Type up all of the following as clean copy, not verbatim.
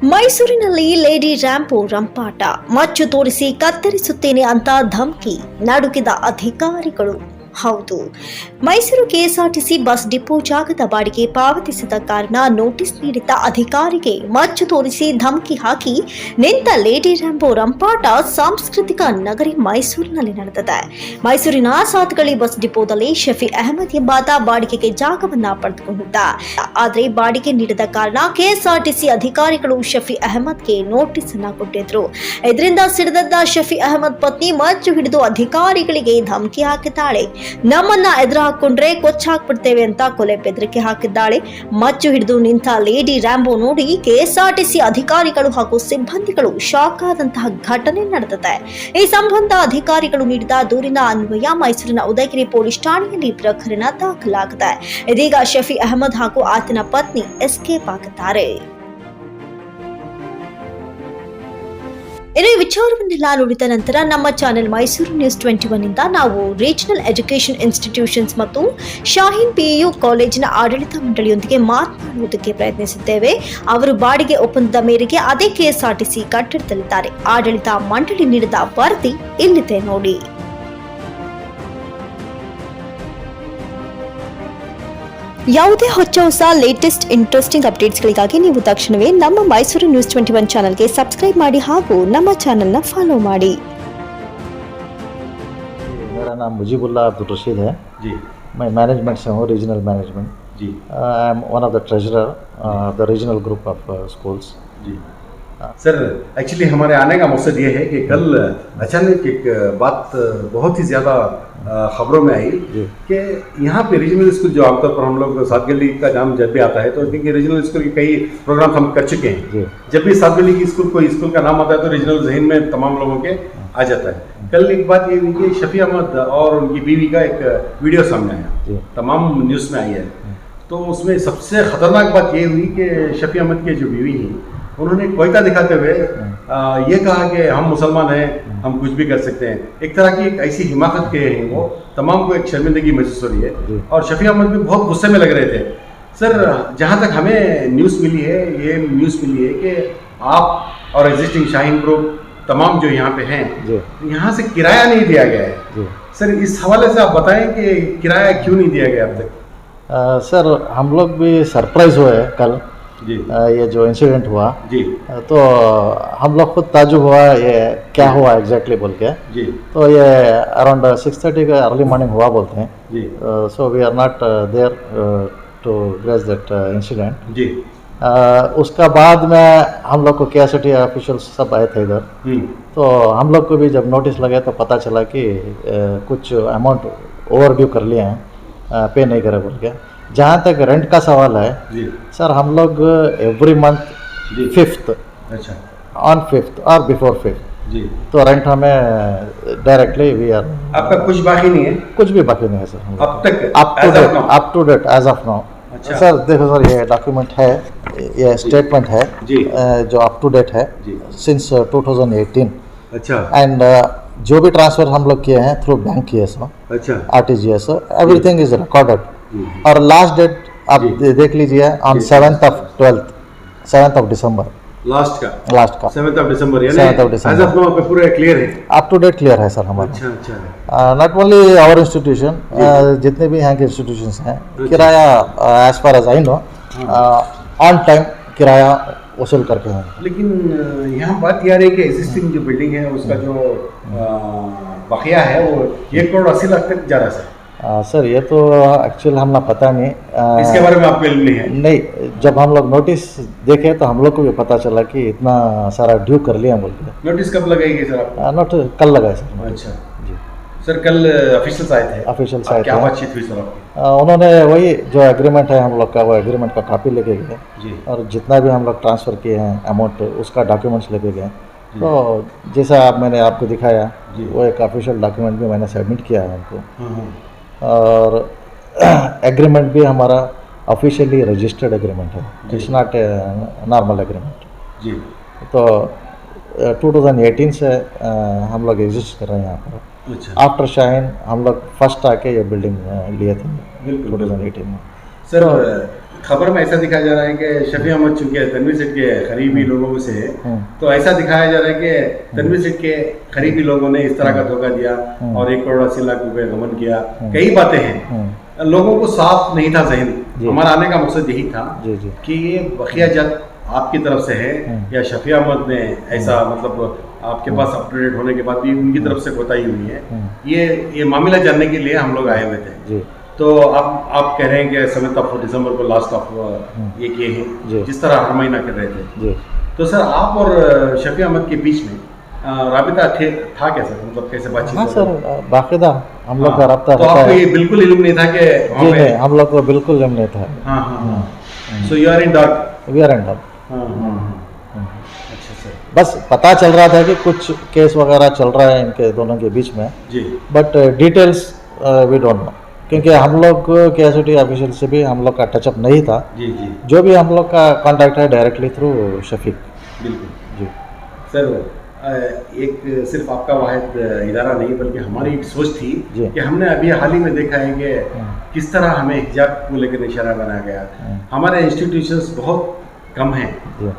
ಮೈಸೂರಿನಲ್ಲಿ ಲೇಡಿ ರ್ಯಾಂಪೋ ರಂಪಾಟ, ಮಚ್ಚು ತೋರಿಸಿ ಕತ್ತರಿಸುತ್ತೇನೆ ಅಂತ ಧಮಕಿ, ನಡುಗಿದ ಅಧಿಕಾರಿಗಳು. ಹೌದು, ಮೈಸೂರು ಕೆಎಸ್ಆರ್ಟಿಸಿ ಬಸ್ ಡಿಪೋ ಜಾಗದ ಬಾಡಿಗೆ ಪಾವತಿಸಿದ ಕಾರಣ ನೋಟಿಸ್ ನೀಡಿದ್ದ ಅಧಿಕಾರಿಗೆ ಮಚ್ಚು ತೋರಿಸಿ ಧಮಕಿ ಹಾಕಿ ನಿಂತ ಲೇಡಿ ರ್ಯಾಂಪೋ ರಂಪಾಟ ಸಾಂಸ್ಕೃತಿಕ ನಗರಿ ಮೈಸೂರಿನಲ್ಲಿ ನಡೆದಿದೆ. ಮೈಸೂರಿನ ಸಾತ್ಗಳಿ ಬಸ್ ಡಿಪೋದಲ್ಲಿ ಶಫಿ ಅಹಮದ್ ಎಂಬಾತ ಬಾಡಿಗೆಗೆ ಜಾಗವನ್ನ ಪಡೆದುಕೊಂಡಿದ್ದ. ಆದರೆ ಬಾಡಿಗೆ ನೀಡದ ಕಾರಣ ಕೆಎಸ್ಆರ್ಟಿಸಿ ಅಧಿಕಾರಿಗಳು ಶಫಿ ಅಹಮದ್ಗೆ ನೋಟಿಸ್ ಅನ್ನ ಕೊಟ್ಟಿದ್ರು. ಇದರಿಂದ ಸಿಡಿದದ್ದ ಶಫಿ ಅಹಮದ್ ಪತ್ನಿ ಮಚ್ಚು ಹಿಡಿದು ಅಧಿಕಾರಿಗಳಿಗೆ ಧಮಕಿ ಹಾಕಿದ್ದಾಳೆ. ನಮ್ಮನ್ನ ಎದುರು ಹಾಕೊಂಡ್ರೆ ಕೊಚ್ಚಾಕ್ಬಿಡ್ತೇವೆ ಅಂತ ಕೊಲೆ ಬೆದರಿಕೆ ಹಾಕಿದ್ದಾಳೆ. ಮಚ್ಚು ಹಿಡಿದು ನಿಂತ ಲೇಡಿ ರ್ಯಾಂಬೋ ನೋಡಿ ಕೆಎಸ್ಆರ್ಟಿಸಿ ಅಧಿಕಾರಿಗಳು ಹಾಗೂ ಸಿಬ್ಬಂದಿಗಳು ಶಾಕ್ ಆದಂತಹ ಘಟನೆ ನಡೆದಿದೆ. ಈ ಸಂಬಂಧ ಅಧಿಕಾರಿಗಳು ನೀಡಿದ ದೂರಿನ ಅನ್ವಯ ಮೈಸೂರಿನ ಉದಯಗಿರಿ ಪೊಲೀಸ್ ಠಾಣೆಯಲ್ಲಿ ಪ್ರಕರಣ ದಾಖಲಾಗಿದೆ. ಇದೀಗ ಶಫಿ ಅಹಮದ್ ಹಾಗೂ ಆತನ ಪತ್ನಿ ಎಸ್ಕೇಪ್ ಆಗಿದ್ದಾರೆ. ಇನ್ನು ಈ ವಿಚಾರವನ್ನೆಲ್ಲ ನೋಡಿದ ನಂತರ ನಮ್ಮ ಚಾನೆಲ್ ಮೈಸೂರು ನ್ಯೂಸ್ 21 ಇಂದ ನಾವು ರೀಜನಲ್ ಎಜುಕೇಷನ್ ಇನ್ಸ್ಟಿಟ್ಯೂಷನ್ಸ್ ಮತ್ತು ಶಾಹೀನ್ ಪಿಯು ಕಾಲೇಜಿನ ಆಡಳಿತ ಮಂಡಳಿಯೊಂದಿಗೆ ಮಾತನಾಡುವುದಕ್ಕೆ ಪ್ರಯತ್ನಿಸಿದ್ದೇವೆ. ಅವರು ಬಾಡಿಗೆ ಒಪ್ಪಂದದ ಮೇರೆಗೆ ಅದೇ ಕೆಎಸ್ಆರ್ಟಿಸಿ ಕಟ್ಟಡದಲ್ಲಿದ್ದಾರೆ. ಆಡಳಿತ ಮಂಡಳಿ ನೀಡಿದ ವರದಿ ಇಲ್ಲಿದೆ ನೋಡಿ. ಯಾವುದೇ ಹೊಸ ಲೇಟೆಸ್ಟ್ ಇಂಟ್ರೆಸ್ಟಿಂಗ್ ಅಪ್ಡೇಟ್ಸ್ಗಳಿಗಾಗಿ ನೀವು ತಕ್ಷಣವೇ ನಮ್ಮ ಮೈಸೂರು ನ್ಯೂಸ್ 21 ಚಾನೆಲ್ಗೆ ಸಬ್ಸ್ಕ್ರೈಬ್ ಮಾಡಿ ಹಾಗೂ ನಮ್ಮ ಚಾನೆಲ್ನ ಫಾಲೋ ಮಾಡಿ. मेरा नाम मुजीबुल्लाह अब्दुल रशीद है जी. मैं मैनेजमेंट से हूँ, regional management ji. I am one of the treasurer of the regional group of schools ji. Sir, actually हमारे आने का मकसद ये है कि कल अचानक एक बात बहुत ही ज़्यादा खबरों में आई कि यहाँ पे रीजनल स्कूल जो आमतौर पर हम लोग सातगली का नाम जब भी आता है तो क्योंकि रीजनल स्कूल के कई प्रोग्राम हम कर चुके हैं. जब भी सातगली की कोई स्कूल का नाम आता है तो रीजनल जहन में तमाम लोगों के आ जाता है. कल एक बात ये हुई कि शफी अहमद और उनकी बीवी का एक वीडियो सामने आया, तमाम न्यूज़ में आई है. तो उसमें सबसे ख़तरनाक बात ये हुई कि शफी अहमद की जो बीवी हैं उन्होंने कोयता दिखाते हुए ये कहा कि हम मुसलमान हैं, हम कुछ भी कर सकते हैं. एक तरह की एक ऐसी हिमाकत के हैं वो, तमाम को एक शर्मिंदगी महसूस हो रही है. और शफी अहमद भी बहुत गुस्से में लग रहे थे. सर, जहाँ तक हमें न्यूज़ मिली है, ये न्यूज़ मिली है कि आप और एग्जिस्टिंग शाहीन ग्रुप तमाम जो यहाँ पे हैं, यहाँ से किराया नहीं दिया गया है. सर, इस हवाले से आप बताएं कि किराया क्यों नहीं दिया गया अब तक. सर, हम लोग भी सरप्राइज हुए कल जी. ये जो इंसिडेंट हुआ जी, तो हम लोग खुद ताजुब हुआ ये क्या हुआ एग्जैक्टली बोल के जी. तो ये अराउंड 6:30 का अर्ली मॉर्निंग हुआ बोलते हैं जी. So we are not there to grace that incident जी. उसका बाद में हम लोग को केएसआरटीसी ऑफिशियल्स सब आए थे इधर. तो हम लोग को भी जब नोटिस लगे तो पता चला कि कुछ अमाउंट ओवर ड्यू कर लिए हैं, पे नहीं करे बोल के. जहाँ तक रेंट का सवाल है जी, सर, हम लोग एवरी मंथ 5th अच्छा ऑन 5th और बिफोर 5th जी, तो रेंट हमें डायरेक्टली वी आर. आपका कुछ बाकी नहीं है? कुछ भी बाकी नहीं है सर. अब तक up to date as of now. अच्छा. सर देखो सर, ये डॉक्यूमेंट है, ये स्टेटमेंट है जी, जो अप टू डेट है सिंस 2018. अच्छा. एंड जो भी ट्रांसफर हम लोग किए हैं थ्रू बैंक किए सर. अच्छा. RTGS, everything is recorded. और लास्ट डेट आप देख लीजिए on 7th of December. Last का 7th of December यानी एज ऑफ नाउ पे पूरा क्लियर है, अप टू डेट क्लियर है सर हमारा. अच्छा अच्छा. नॉट ओनली आवर इंस्टीट्यूशन, जितने भी यहाँ के इंस्टीट्यूशंस हैं, किराया as far as I know on time किराया वसूल करके हैं. लेकिन यहाँ बात यह रही कि एग्जिस्टिंग जो बिल्डिंग है उसका जो बकाया है वो 1.80 लाख तक जा रहा है सर. सर, ये तो एक्चुअल हमने पता नहीं, इसके बारे में आपको इल्म नहीं है? नहीं, जब हम लोग नोटिस देखे तो हम लोग को भी पता चला कि इतना सारा ड्यू कर लिया बोल के. नोटिस कब लगाएगी सर आप? नोटिस कल लगाए सर. अच्छा जी. सर, कल ऑफिशियल्स आए थे? ऑफिशियल्स आए थे. क्या बातचीत हुई सर आपकी? उन्होंने वही जो एग्रीमेंट है हम लोग का, वो एग्रीमेंट का कॉपी लेके गए जी, और जितना भी हम लोग ट्रांसफ़र किए हैं अमाउंट उसका डॉक्यूमेंट्स लेके गए. तो जैसा मैंने आपको दिखाया वो एक ऑफिशियल डॉक्यूमेंट भी मैंने सबमिट किया है उनको. और एग्रीमेंट भी हमारा ऑफिशियली रजिस्टर्ड एग्रीमेंट है, it's not a normal agreement जी. तो 2018 से हम लोग एग्जिस्ट कर रहे हैं यहाँ पर. अच्छा. आफ्टर शाहीन हम लोग फर्स्ट आके ये बिल्डिंग लिए थे 2018 में. सर, खबर में ऐसा दिखाया जा रहा है कि शफी अहमद चूंकि तनवीर सेठ के करीबी लोगों से है, तो ऐसा दिखाया जा रहा है कि तनवीर सेठ के करीबी लोगों ने इस तरह का धोखा दिया और 1 करोड़ 80 लाख रुपए गमन किया। कई बातें हैं, लोगों को साफ नहीं था जहन। हमारा आने का मकसद यही था कि ये बखिया जद आपकी तरफ से है या शफी अहमद ने ऐसा मतलब आपके पास अप टू डेट होने के बाद भी उनकी तरफ से कोताही हुई है, ये मामला जानने के लिए हम लोग आए हुए थे। तो आप कह रहे हैं कि 7 दिसंबर को लास्ट ऑफ ये किए हैं, जिस तरह हर महीना कर रहे थे। तो सर आप और शफी अहमद के बीच में राबिता था क्या सर, मतलब कैसे बातचीत? हाँ सर, बाकायदा हम लोग का रब्ता तो आपको ये बिल्कुल इल्म नहीं था कि जी नहीं, हम लोग को बिल्कुल इल्म नहीं था। So you are in dark? We are in dark. अच्छा सर, बस पता चल रहा था कि कुछ केस वगैरह चल रहा है इनके दोनों के बीच में जी, but details we don't know, क्योंकि हम लोग KSOT ऑफिशियल से भी हम लोग का टचअप नहीं था। जी जी, जो भी हम लोग का कांटेक्ट है डायरेक्टली थ्रू शफीक। बिल्कुल जी सर, एक सिर्फ आपका वाहिद इदारा नहीं बल्कि हमारी एक सोच थी कि हमने अभी हाल ही में देखा है कि किस तरह हमें हिजाब को लेकर निशाना बनाया गया। हमारे इंस्टीट्यूशंस बहुत कम हैं,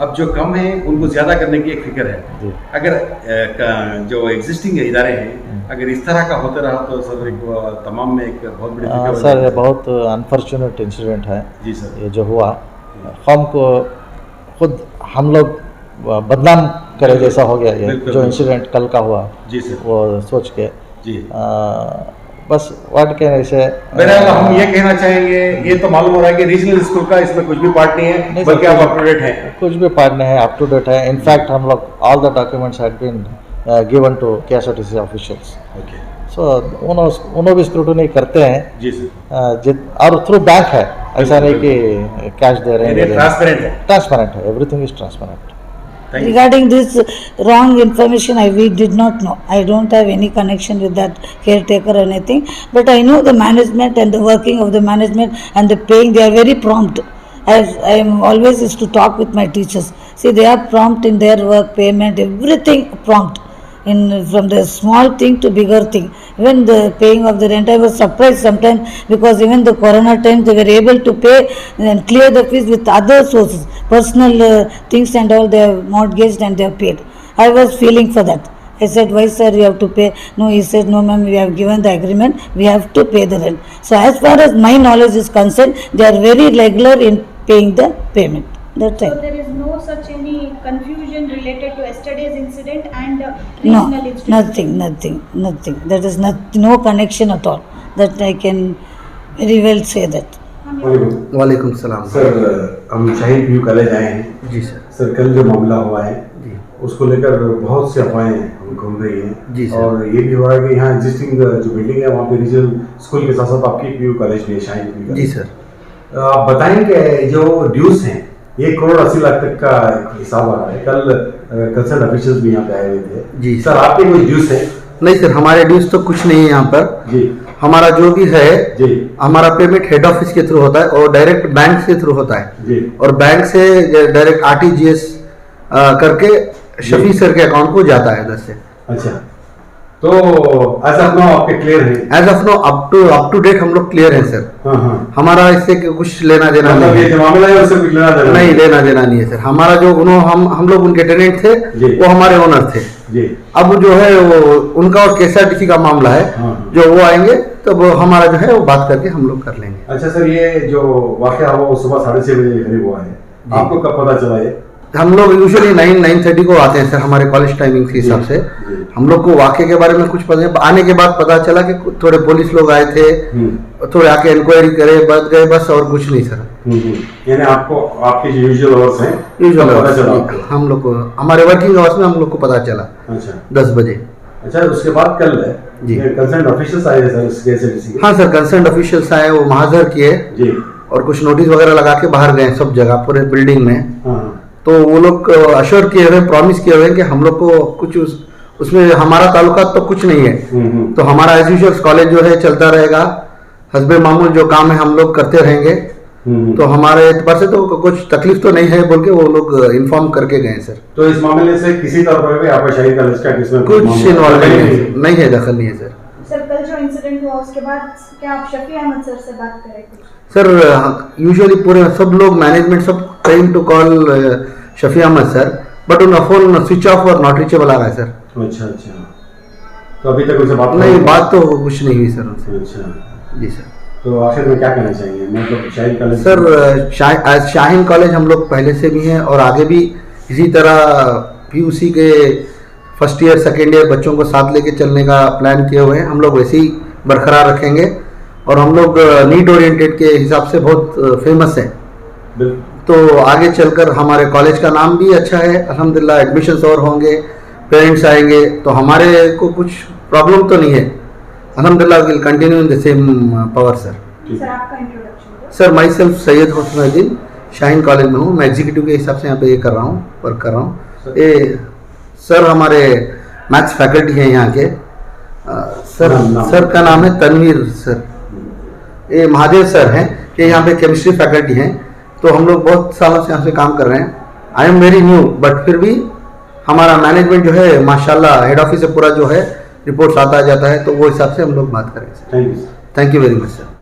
अब जो कम हैं उनको ज़्यादा करने की एक फिक्र है। अगर जो एग्जिस्टिंग इदारे हैं अगर इस तरह का होता रहा तो सर एक तमाम में एक बहुत बड़ी फिक्र सर, ये बहुत अनफॉर्चुनेट इंसिडेंट है जी सर, ये जो हुआ। कौम को खुद हम लोग बदनाम करे जैसा हो गया ये जो इंसिडेंट कल का हुआ जी सर, वो सोच के जी बस वर्ड के ऐसे। बहरहाल हम ये कहना चाहेंगे, ये तो मालूम हो रहा है कि रीजनल स्कूल का इसमें कुछ भी पार्ट नहीं है, बल्कि आप अप टू डेट है। कुछ भी पार्ट नहीं है, अप टू डेट है। इनफैक्ट हम लोग all the documents had been given to KSOTC officials. Okay, so उन्होंने भी स्क्रूटनी करते हैं जी सर, और थ्रू बैंक है, ऐसा नहीं कि कैश दे रहे हैं। ट्रांसपेरेंट है, everything is transparent. Regarding this wrong information, we did not know. I don't have any connection with that caretaker or anything. But I know the management and the working of the management and the paying. They are very prompt. As I am always used to talk with my teachers. See, they are prompt in their work, payment, everything prompt. From the small thing to bigger thing. Even the paying of the rent, I was surprised sometimes because even the corona time they were able to pay and clear the fees with other sources, personal things and all. They have mortgaged and they have paid. I was feeling for that. I said, why sir you have to pay? No, he said, no ma'am, we have given the agreement, we have to pay the rent. So as far as my knowledge is concerned, they are very regular in paying the payment. That's So it. there is no such any confusion related to yesterday's incident and No, regional incident? nothing. That is no connection at all. That I can very well say that. वालेकुम सलाम sir, हम Shaheen PU college आए हैं। जी sir. Sir, कल जो मामला हुआ है जी उसको लेकर बहुत सी अफवाहें घूम रही हैं जी सर। और ये भी हो रहा है कि यहाँ एग्जिस्टिंग जो बिल्डिंग है वहाँ पे रीजनल स्कूल के साथ साथ आपकी PU कॉलेज भी है, शाहीन PU जी कॉलेज। सर। आप बताएं कि जो ड्यूज हैं 1 करोड़ 80 लाख तक का हिसाब आ रहा है। कल कंसर्न ऑफिशियल्स भी यहाँ पे आए हुए थे। जी सर, आपके कोई ड्यूज है? नहीं सर, हमारे ड्यूज तो कुछ नहीं है यहाँ पर जी हमारा जो भी है जी हमारा पेमेंट हेड ऑफिस के थ्रू होता है और डायरेक्ट बैंक से थ्रू होता है जी और बैंक से डायरेक्ट RTGS करके शफी सर के अकाउंट को जाता है 10 से। अच्छा, तो एज ऑफ नाउ आपके क्लियर है? As of no up to date हम लोग क्लियर है सर। हाँ, हमारा इससे कुछ लेना देना मतलब नहीं ये है। जो मामला है उससे कुछ लेना देना नहीं, लेना देना नहीं है सर। हमारा जो हम लोग उनके टेनेंट थे जी। वो हमारे ओनर थे। जी। अब जो है वो उनका और KSRTC का मामला है। हाँ। जो वो आएंगे तब हमारा जो है वो बात करके हम लोग कर लेंगे। अच्छा सर, ये जो वाकया हुआ वो सुबह 6:30 बजे करीब हुआ है, आपको कब पता चला ये? हम लोग यूजुअली 9-9:30 को आते हैं सर, हमारे कॉलेज टाइमिंग के हिसाब से। हम लोग को वाकये के बारे में कुछ पता नहीं, आने के बाद पता चला कि थोड़े पुलिस लोग आए थे, थोड़े आके इंक्वायरी करे, बच गए, बस और कुछ नहीं सर। यानी आपको आपके जो यूजुअल आवर्स हैं यूजुअल पता चला? हम लोग को हमारे वर्किंग आवर्स में हम लोग को पता चला। अच्छा, 10 बजे। अच्छा, उसके बाद कल जी। कंसर्न ऑफिशियल्स आए सर KSRTC के? हाँ सर, कंसर्न ऑफिशियल्स आए, वो महाजर किए जी और कुछ नोटिस वगैरह लगा के बाहर गए सब जगह पूरे बिल्डिंग में। हाँ। तो वो लोग अश्योर किए हुए, प्रॉमिस किए हुए कि हम लोग को कुछ उसमें हमारा ताल्लुकात तो कुछ नहीं है। तो हमारा एज यूजुअल कॉलेज जो है चलता रहेगा, हस्बे मामूल जो काम है हम लोग करते रहेंगे। तो हमारे एतबार से तो कुछ तकलीफ तो नहीं है बोल के वो लोग इन्फॉर्म करके गए सर। तो इस मामले से किसी तरह पर भी आपका शाहीन कॉलेज का किसमें कुछ इन्वॉल्व नहीं है, दखल नहीं है सर। सर, कल जो इंसिडेंट हुआ उसके बाद क्या आप शफी अहमद सर से बात करें? सर यूजुअली पूरे सब लोग मैनेजमेंट सब trying to call Shafi Ahmed sir, but उनका फोन स्विच ऑफ और नॉट रीचेबल आ रहा है सर। अच्छा अच्छा, तो अभी तक उनसे बात नहीं, बात तो कुछ नहीं हुई सर उनसे। अच्छा जी सर। तो आखिर में क्या कहना चाहेंगे, मतलब Shaheen college sir Shaheen college हम लोग पहले से भी हैं और आगे भी इसी तरह पीयूसी के फर्स्ट ईयर सेकेंड ईयर बच्चों को साथ लेके चलने का प्लान किए हुए हैं। हम लोग वैसे ही बरकरार रखेंगे और हम लोग नीड ओरिएंटेड के हिसाब से बहुत फेमस हैं, तो आगे चलकर हमारे कॉलेज का नाम भी अच्छा है अल्हम्दुलिल्लाह, एडमिशन्स और होंगे, पेरेंट्स आएंगे, तो हमारे को कुछ प्रॉब्लम तो नहीं है अल्हम्दुलिल्लाह। Will continue in the same power sir. Sir आपका introduction. Sir myself Syed Husnuddin, Shaheen college में हूँ, मैं एग्जीक्यूटिव के हिसाब से यहाँ पे ये कर रहा हूँ, वर्क कर रहा हूँ। ये सर हमारे मैथ्स फैकल्टी हैं यहाँ के। सर का नाम है तनवीर सर। ये महादेव सर हैं, ये यहाँ पे केमिस्ट्री फैकल्टी हैं, तो हम लोग बहुत सालों से यहाँ से काम कर रहे हैं। I am very new, but फिर भी हमारा मैनेजमेंट जो है माशाल्लाह हेड ऑफिस से पूरा जो है रिपोर्ट्स आता जाता है, तो वो हिसाब से हम लोग बात करेंगे। Thank you. Thank you very much sir.